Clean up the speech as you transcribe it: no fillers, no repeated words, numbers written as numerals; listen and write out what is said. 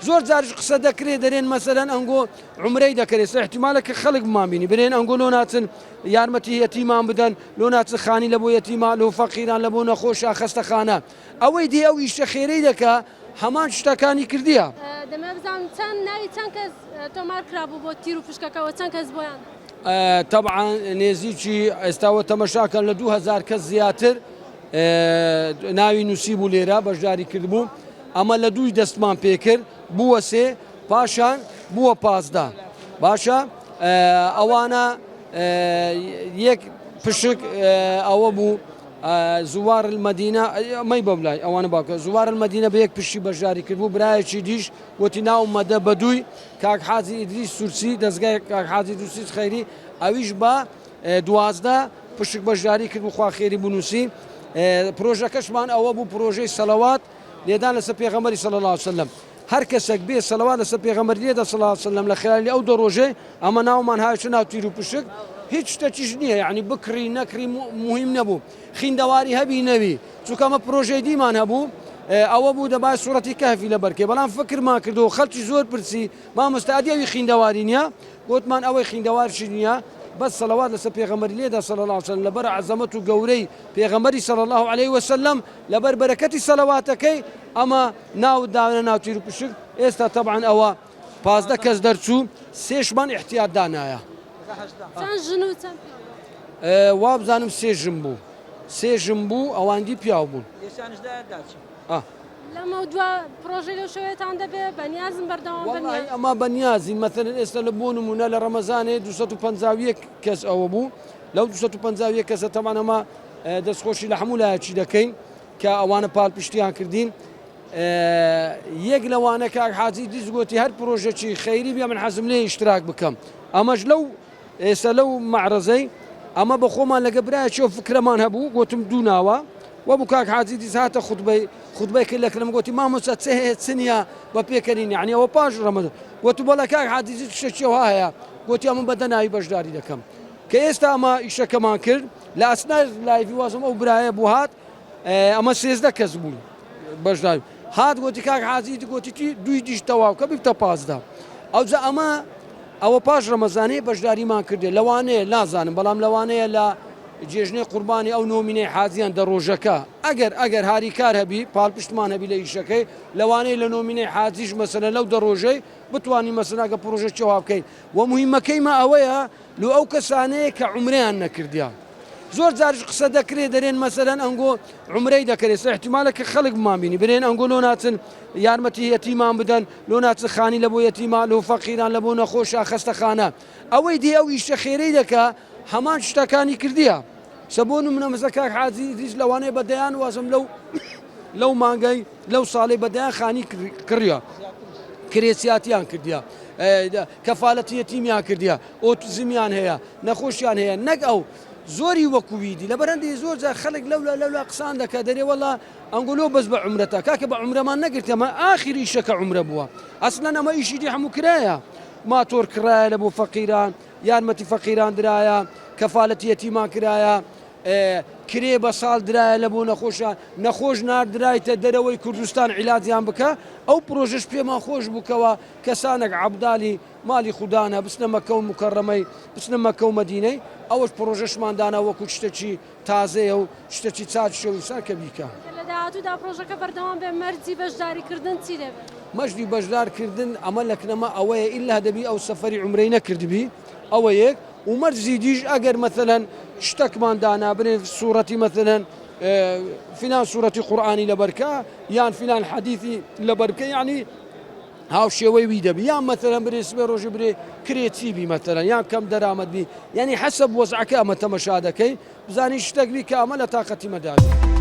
زۆر جارش قسە دەکرێت دەرێن مەسەلەن ئەنگۆ عمرەی دەکرێت احتیمالە کە خەڵک بمانبینی برێن ئەنگۆ لۆ ناچن یارمەتی یەتیمان بدەن لۆ ناچن خانی لە بۆ یەتیمان لۆ فەقیران لە بۆ نەخۆشە خەستەخانە ئەوەی دێ ئەو ئیشە خێرەی دەکا هەمان شتەکانی کردیە. دەمە بزانم چەند ناوی چەند کەس تۆمار کرابوو بۆ تیر و پشکەکەەوە چەند کەس بۆیان؟ طبعا نێزییکی ئێستاوە تەمەشاکەن لە 2000 کەس زیاتر ناوی نووسی بوو لێرە بەشداری کردبوو ئەمە لە دووی دەستمان پێکرد بووە سێ پاشان بووە 15 باشە ئەوانە یەک پشک ئەوە بوو زوار المدینە مەی بەبلای ئەوانە باکە زوار المدینە بە یەک پشتی بەشداری کردبوو برایەکی دیش وتی ناو مەدە بەدووی کاک حاجی ئیدریس سورسی دەستگای کاک حاجی دووسیت خەیری ئەویش بە 12 پشک بەشداری کردبوو خوا خێری بنووسی پرۆژەکەشمان ئەوە بوو پرۆژەی سەلەوات لێدان لەسەر پێغەمبەری صلی الله علیه وسلم هەر کەسێک بێ سەلەوات لەسەر پێغەمبەر لێدا صلی الله علیه وسلم لە خلالی ئەو دە ڕۆژێ ئەمە ناومان هاوچە ناو تیر و پشک هیچ شتێکیش نییە یعنی بکری نەکری مهم نەبوو خیندەواری هەبی نەوی چونکە ئەمە پرۆژەی دیمان هەبوو ئەوە بوو دەبای سوورەتی کەهفی لە بەرکێ بەڵام فکرمان کردو خەڵکی زۆر پرسی مامۆستا ئەدی خیندەواری نییە گوتمان ئەوەی خیندەوارشی نییە بس صلوات لسه پیغمبر لیدا صلی الله علیه وسلم لبر عظمت و گوری پیغمبری صلی الله علیه وسلم لبر برکتی صلواتکی اما ناو داونه ناو تیرو پشک استا طبعا اوا 15 کس درچو سیش من احتیاط دانایا چند جنو چند واب زانم سه جنبو اواندی پیاو بون یسانش داچ لما دوا بروجي لو شوية عندها بنيازم بردوام والله اما بنيازي مثلا استلبون من رمضان 250 كاس او ابو لو 250 كاس طبعا ما دەست خۆشی لە هەموو لایەکی دەکەین کە ئەوانە پاڵ پشتیان کردین یەک لەوانە کاک حاجی دیز گوتی هەر پرۆژێکی خەیری بیا من حەزم لێ ئیشتراک بکەم ئەمەش لەو ئێستا لەو مەعرەزەی ئەمە بە خۆمان لەگە برایەکیەوە فکرەمان هەبوو گوتم دوو ناوە وەبوو کاک حاجی دیز هاتە خوتبەی کرد لە کلم گوتی مامۆستا چ هەیە چ نییە بە پێکەنین یعنی ئەوە پاش ڕەمەزان گوتم بەڵێ کاک حاجی دیز شتێکیەوە هەیە گوتی ئەمە بەدەناوی بەشداری دەکەم کە ئێستا ئەمە ئیشەکەمان کرد لە ئەسنای لایڤی وازم ئەو برایە بوو هات ئەمە 13 کەس بوون بەشداری هات گوتی کاک حاجی گوتی دوی دیش تەواو کە بیفتە 15 ئەوجا ئەوە پاش ڕەمەزانەی بەشداریمان کردێ لەوانەیە نازانم بەڵام لەوانەیە لە جێژنەی قوربانی ئەو نۆمینەی حاجیان دە ڕۆژەکە ئەگەر هاریکار هەبی پاڵپشتمان هەبی لە ئیشەکەی لەوانەیە لە نۆمینەی حاجیش مەسەلەن لەو دە ڕۆژەی بتوانین مەسەلاگە پرۆژە چێوا بکەین و موهیمەکەیمە ئەوەیە لۆ ئەو کەسانەیە کە عومرەیان نەکردیان زۆر جارش قسە دەکرێت دەرێن مەسەلەن ئەنگۆ عومرەی دەکرێت احتیمالە کە خەڵک بمانبینی برێن ئەنگۆ لۆ ناچن یارمەتی یەتیمان بدەن لۆ ناچن خانی لە بۆ یەتیمان لۆ فەقیران لە بۆ نەخۆشە خەستەخانە ئەوەی دێ ئەو ئیشە خێرەی دەکا هەمان شتەکانی کردیە سەبۆ نمونە مەسەڵەن کاک حاجی دیز لەوانەیە بەدەیان وازم لەو مانگەی لەو ساڵی بەدەیان خانی کڕیە کرێسیاتیان کردیە کەفالەتی یەتیمیان کردیە ئۆتیزمیان هەیە نەخۆشیان هەیە نەک ئەو زۆری وەکوویدی لەبەرەندی زۆر جار خەڵک لەولا قسان دەکات دەرێ وەڵا ئەنگۆلۆ بەس بە عومرەتە کاکە بە عومرەمان نەگرت ئەمە ئاخری ئیشەکە عومرە بووە ئەسڵەن ئەمە ئیشی دی هەموو کرایە ماتۆر کرایە لە بۆ فەقیران یارمەتی فەقیران درایە کەفالەتی یەتیمان کرایە کرێ بە ساڵ درایە لە بۆ نەخۆش ناردرایتە دەرەوەی کوردستان عیلاجیان بکە ئەو پرۆژەش پێمان خۆش بووکەوە کەسانێک عەبدالی مالی خوددانە بچنە مەکە و مکەڕەمەی بچنە مەکە و مەدینەی ئەوەش پرۆژەشماندانە وەکو شتێکی تازەیە و شتێکی چاچشە و ساکە بیکە لە داهاتوودا پرۆژەکە بەردەوام بێ مەرجی بەشداریکردن چی دەبێت؟ مەژدی بەشدارکردن ئەمە لەکنەمە ئەوەیە ئیلا دەبی ئەو سەفەری عومرەی نەکردبی ئەوە یەک ومەرجی دیش ئەگەر مەثەلەن شتێکمان دانابرێت سوورەتی مەثەلەن فلان سوورەتی قورئانی لەبەرکە یان فلان حەدیثی لەبەرکە یعنی هاو شێوەی وی دەبی یان مەثەلەن برێ سبێ ڕۆژی برێ کرێتی بی مەثەلەن یان کەم دەرامەت بی یعنی حەسەب وەزعەکە ئەمە تەمەشا دەکەی بزانی شتێک بی کە ئەمە لە تاقەتی مەداوی